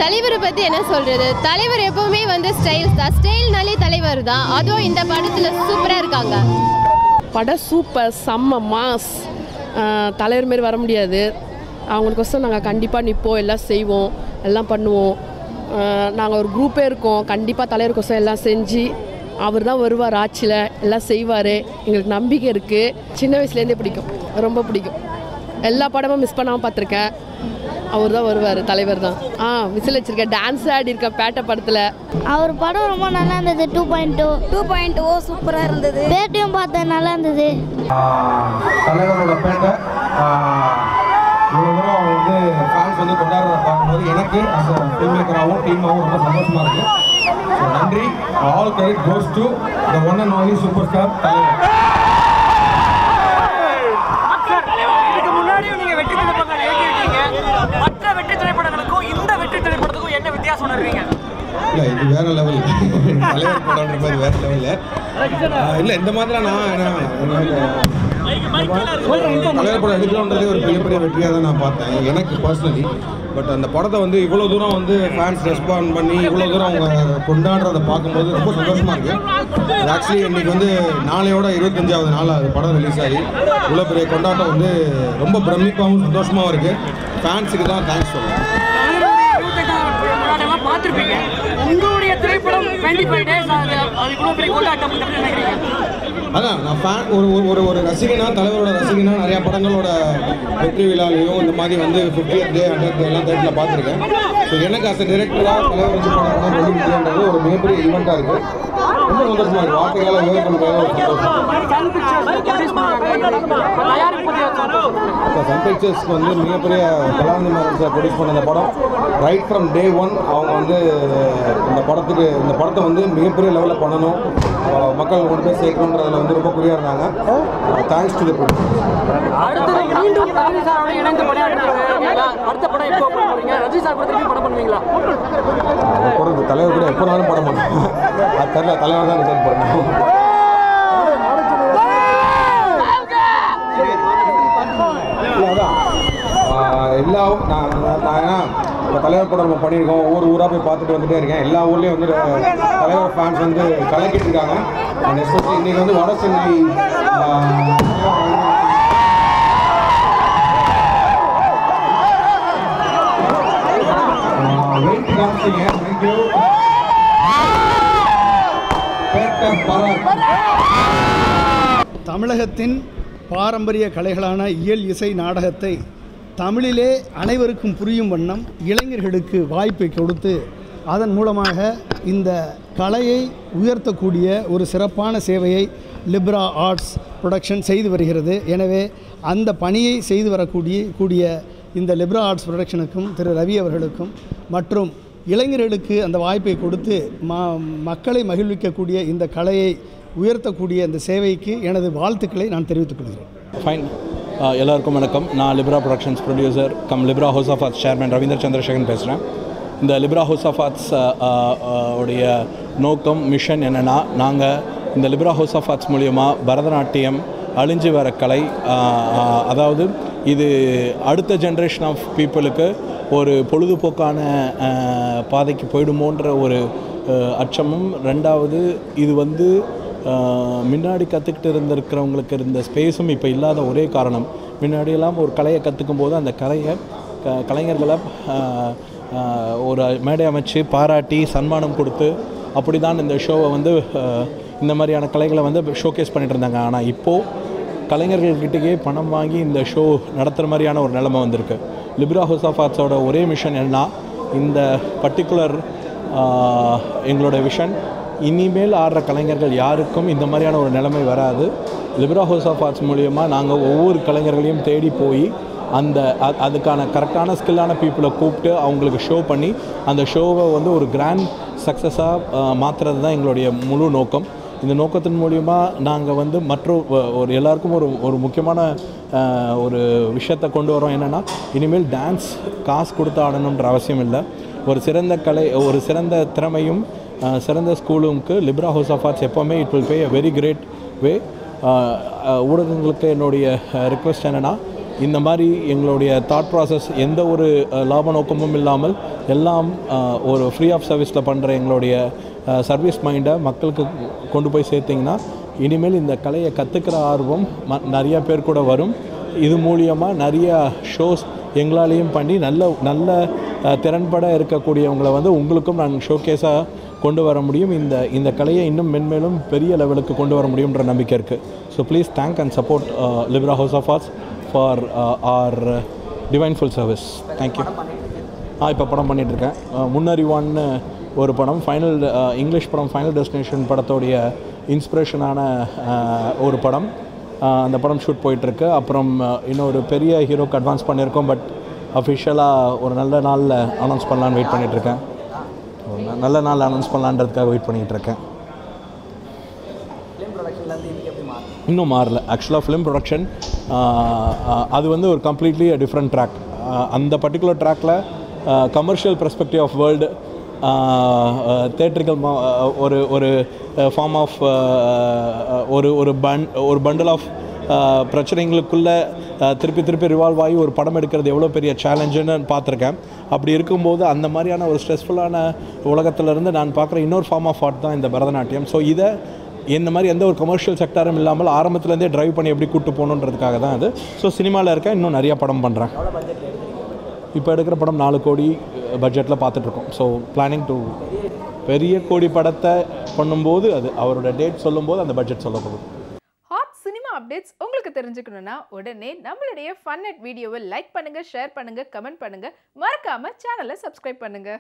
தலைவரை பற்றி என்ன சொல்கிறது? தலைவர் எப்போவுமே வந்து ஸ்டைல்ஸ் தான், ஸ்டைல்னாலே தலைவர் தான். அதுவும் இந்த படத்தில் சூப்பராக இருக்காங்க. படம் சூப்பர், செம்ம மாஸ். தலைவர் மாரி வர முடியாது. அவங்களுக்கோசம் நாங்கள் கண்டிப்பாக நிற்போம், எல்லாம் செய்வோம், எல்லாம் பண்ணுவோம். நாங்கள் ஒரு குரூப்பே இருக்கோம். கண்டிப்பாக தலைவருக்கோசம் எல்லாம் செஞ்சு அவர் தான் வருவார், ஆட்சியில் எல்லாம் செய்வார். எங்களுக்கு நம்பிக்கை இருக்குது. சின்ன வயசுலேருந்தே பிடிக்கும், ரொம்ப பிடிக்கும். எல்லா படமும் மிஸ் பண்ணாமல் பார்த்துருக்கேன். அவர் தான் வருவார், தலைவர் தான். விசில் வச்சிருக்கேன், டான்ஸ் ஆடி இருக்கேன் பேட்டை படத்தில். அவர் படம் ரொம்ப நல்லா இருந்தது. 2.2 சூப்பராக இருந்தது. பேட்டியும் பார்த்தேன், நல்லா இருந்தது. தலைவரோட பேட்டை இவ்வளோ தூரம் வந்து ஃபேன்ஸ் வந்து கொண்டாடுறத பார்க்கும்போது எனக்கு அஸ் அ ஃபில்ம் மேக்கராகவும் டீமாகவும் ரொம்ப சந்தோஷமாக இருக்குது. நன்றி. All credit goes to the one and only super star தலைவர். இதுக்கு முன்னாடியும் நீங்கள் வெற்றி திரைப்படங்கள் எழுதியிருக்கீங்க. மற்ற வெற்றி திரைப்படங்களுக்கும் இந்த வெற்றி திரைப்படத்துக்கும் என்ன வித்தியாசம் உணர்றீங்க? இல்லை, இது வேறு லெவல். தலைவர் படம்ன்ற மாதிரி வேறு லெவலில் இல்லை. இந்த மாதிரிலாம் தலைவர் படம் எடுக்கணுன்றதே ஒரு பெரிய வெற்றியாக தான் நான் பார்த்தேன், எனக்கு பர்சனலி. பட் அந்த படத்தை வந்து இவ்வளோ தூரம் வந்து ஃபேன்ஸ் ரெஸ்பாண்ட் பண்ணி இவ்வளோ தூரம் அவங்க கொண்டாடுறதை பார்க்கும்போது ரொம்ப சந்தோஷமாக இருக்குது. ஆக்சுவலி இன்றைக்கி வந்து நாளையோட 25வது நாள் அது படம் ரிலீஸ் ஆகி இவ்வளோ பெரிய கொண்டாட்டம் வந்து ரொம்ப பிரமிப்பாகவும் சந்தோஷமாகவும் இருக்குது. ஃபேன்ஸுக்கு தான் தேங்க்ஸ் சொல்லுவேன். பார்த்துருப்பீங்க, உங்களுடைய திரைப்படம் 25 days அது இவ்வளோ பெரிய கொண்டாட்டம் நினைக்கிறீங்க? அதான் நான் ஃபேன் ஒரு ரசிகனா, தலைவரோட ரசிகனா நிறையா படங்களோட வெற்றி விழாலையும் இந்த மாதிரி வந்து 50th day 100th day எல்லாம் தேட்டரில் பார்த்துருக்கேன். ஸோ எனக்கு அஸ் அ டிரெக்டராக தலைவர் வச்சு படம் வெளியிடுறது ஒரு மிகப்பெரிய ஈவெண்ட்டாக இருக்குது. ரொம்ப சந்தோஷமாக இருக்குது. வார்த்தைகளால் விவரம் பண்ணுறது ஒரு சந்தோஷம். சன் பிக்சர்ஸ்க்கு வந்து மிகப்பெரிய கலாநிதி மேரன்ஸை ப்ரொடியூஸ் பண்ண அந்த படம் ரைட் ஃப்ரம் டே 1 அவங்க வந்து இந்த படத்தை வந்து மிகப்பெரிய லெவலில் பண்ணணும், மக்கள் கொண்டு போய் சேர்க்கணுன்றதுல வந்து ரொம்ப குறியாக இருந்தாங்க. Thanks to the producer. போகிறது தலைவர் கூட எப்போ நாளும் படம் பண்ணுவோம். அது தெரியல, தலைவர் தான் ரிசைன் பண்ணணும். அதான் எல்லாவும் நான் இப்போ தலைவர் படம் நம்ம பண்ணியிருக்கோம். ஒவ்வொரு ஊராக போய் பார்த்துட்டு வந்துட்டே இருக்கேன். எல்லா ஊர்லேயும் வந்து தலைவர் ஃபேன்ஸ் வந்து கலக்கிட்டு இருக்காங்க. அண்ட் எஸ்பெஷலி இன்றைக்கி வந்து வட சென்னை வெயிட் காமிச்சிங்க. தேங்க்யூ. தமிழகத்தின் பாரம்பரிய கலைகளான இயல், இசை, நாடகத்தை தமிழிலே அனைவருக்கும் புரியும் வண்ணம் இளைஞர்களுக்கு வாய்ப்பை கொடுத்து அதன் மூலமாக இந்த கலையை உயர்த்தக்கூடிய ஒரு சிறப்பான சேவையை லிப்ரா ஆர்ட்ஸ் ப்ரொடக்ஷன் செய்து வருகிறது. எனவே அந்த பணியை செய்து வரக்கூடிய இந்த லிப்ரா ஆர்ட்ஸ் ப்ரொடக்ஷனுக்கும் திரு ரவி அவர்களுக்கும் மற்றும் இளைஞர்களுக்கு அந்த வாய்ப்பை கொடுத்து மக்களை மகிழ்விக்கக்கூடிய இந்த கலையை உயர்த்தக்கூடிய இந்த சேவைக்கு எனது வாழ்த்துக்களை நான் தெரிவித்துக் கொள்கிறேன். ஃபைன். எல்லாருக்கும் வணக்கம். நான் Libra productions producer Libra house of arts chairman Ravindar Chandrasekaran பேசுகிறேன். இந்த லிப்ரா ஹவுஸ் ஆஃப் ஆர்ட்ஸ் உடைய நோக்கம், மிஷன் என்னென்னா, நாங்கள் இந்த லிப்ரா ஹவுஸ் ஆஃப் ஆர்ட்ஸ் மூலிமா பரதநாட்டியம் அழிஞ்சு வர கலை, அதாவது இது அடுத்த ஜென்ரேஷன் ஆஃப் பீப்புளுக்கு ஒரு பொழுதுபோக்கான பாதைக்கு போயிடுமோன்ற ஒரு அச்சமும், ரெண்டாவது இது வந்து முன்னாடி கற்றுக்கிட்டு இருந்திருக்கிறவங்களுக்கு இருந்த ஸ்பேஸும் இப்போ இல்லாத ஒரே காரணம், முன்னாடியெல்லாம் ஒரு கலையை கற்றுக்கும் போது அந்த கலைஞர்களை ஒரு மேடை அமைச்சு பாராட்டி சன்மானம் கொடுத்து அப்படி தான் இந்த ஷோவை வந்து இந்த மாதிரியான கலைகளை வந்து ஷோகேஸ் பண்ணிகிட்டு இருந்தாங்க. ஆனால் இப்போது கலைஞர்கள்கிட்டயே பணம் வாங்கி இந்த ஷோ நடத்துகிற மாதிரியான ஒரு நிலைமை வந்திருக்கு. லிப்ரா ஹவுஸ் ஆஃப் ஆர்ட்ஸோட ஒரே மிஷன் என்னன்னா, இந்த பர்டிகுலர் எங்களோட விஷன், இனிமேல் ஆடுற கலைஞர்கள் யாருக்கும் இந்த மாதிரியான ஒரு நிலைமை வராது. லிப்ரா ஹவுஸ் ஆஃப் ஆர்ட்ஸ் மூலிமா நாங்கள் ஒவ்வொரு கலைஞர்களையும் தேடி போய் அதுக்கான கரெக்டான ஸ்கில்லான பீப்புளை கூப்பிட்டு அவங்களுக்கு ஷோ பண்ணி அந்த ஷோவை வந்து ஒரு கிராண்ட் சக்ஸஸாக மாற்றுறது தான் எங்களுடைய முழு நோக்கம். இந்த நோக்கத்தின் மூலிமா நாங்கள் வந்து ஒரு எல்லாருக்கும் ஒரு முக்கியமான ஒரு விஷயத்தை கொண்டு வரோம். என்னென்னா, இனிமேல் டான்ஸ் காசு கொடுத்து ஆடணுன்ற அவசியம் இல்லை. ஒரு சிறந்த திறமையும் சிறந்த ஸ்கூலுக்கு லிப்ரா ஹவுஸ் ஆஃப் ஆர்ட்ஸ் எப்போவுமே it will pay a very great way. ஊடகங்களுக்கு என்னுடைய ரிக்வெஸ்ட் என்னென்னா, இந்த மாதிரி எங்களுடைய தாட் ப்ராசஸ் எந்த ஒரு லாப நோக்கமும் இல்லாமல் எல்லாம் ஒரு ஃப்ரீ ஆஃப் சர்வீஸில் பண்ணுற எங்களுடைய சர்வீஸ் மைண்டை மக்களுக்கு கொண்டு போய் சேர்த்திங்கன்னா இனிமேல் இந்த கலையை கற்றுக்கிற ஆர்வம் நிறைய பேர் கூட வரும். இது மூலியமாக நிறைய ஷோஸ் எங்களாலேயும் பண்ணி நல்ல திறன்பட இருக்கக்கூடியவங்களை வந்து உங்களுக்கும் நான் ஷோகேஸாக கொண்டு வர முடியும். இந்த கலையை இன்னும் மென்மேலும் பெரிய லெவலுக்கு கொண்டு வர முடியுன்ற நம்பிக்கை இருக்குது. So please thank and support Libra house of arts for our divine full service. Thank you. இப்போ படம் பண்ணிகிட்ருக்கேன். முன்னறிவான்னு ஒரு படம், இங்கிலீஷ் படம் ஃபைனல் டெஸ்டினேஷன் படத்தோடைய இன்ஸ்பிரேஷனான ஒரு படம். அந்த படம் ஷூட் போயிட்டுருக்கு. அப்புறம் இன்னொரு பெரிய ஹீரோக்கு அட்வான்ஸ் பண்ணியிருக்கோம். பட் அஃபிஷியலாக ஒரு நல்ல நாளில் அனௌன்ஸ் பண்ணலான்னு வெயிட் பண்ணிகிட்ருக்கேன். நல்ல நாள் அனௌன்ஸ் பண்ணலான்றதுக்காக வெயிட் பண்ணிகிட்ருக்கேன். இன்னும் மாறல. ஆக்சுவலாக ஃபிலிம் ப்ரொடக்ஷன் அது வந்து ஒரு கம்ப்ளீட்லி டிஃப்ரெண்ட் ட்ராக். அந்த பர்டிகுலர் ட்ராக்கில் commercial perspective of world, theatrical ஒரு ஃபார்ம் ஆஃப் ஒரு பண்டில் ஆஃப் பிரச்சனைகளுக்குள்ளே திருப்பி ரிவால்வ் ஆகி ஒரு படம் எடுக்கிறது எவ்வளோ பெரிய சேலஞ்சுன்னு பார்த்துருக்கேன். அப்படி இருக்கும்போது அந்த மாதிரியான ஒரு ஸ்ட்ரெஸ்ஃபுல்லான உலகத்திலேருந்து நான் பார்க்குற இன்னொரு ஃபார்ம் ஆஃப் ஆர்ட் தான் இந்த பரதநாட்டியம். ஸோ இதை இந்த மாதிரி எந்த ஒரு கமர்ஷியல் செக்டாரும் இல்லாமல் ஆரம்பத்துலேருந்தே ட்ரைவ் பண்ணி எப்படி கூப்பிட்டு போகணுன்றதுக்காக தான் அது. ஸோ சினிமாவில் இருக்கேன், இன்னும் நிறையா படம் பண்ணுறேன். இப்போ எடுக்கிற படம் 4 கோடி பட்ஜெட்டில் பார்த்துட்ருக்கோம். ஸோ பிளானிங் டு பெரிய கோடி படத்தை பண்ணும்போது அது அவரோட டேட் சொல்லும்போது அந்த பட்ஜெட் சொல்லப்படும். ஹாட் சினிமா அப்டேட்ஸ் உங்களுக்கு தெரிஞ்சுக்கணும்னா உடனே நம்மளுடைய ஃபன் நெட் வீடியோவை லைக் பண்ணுங்கள், ஷேர் பண்ணுங்கள், கமெண்ட் பண்ணுங்கள். மறக்காமல் சேனலை சப்ஸ்கிரைப் பண்ணுங்கள்.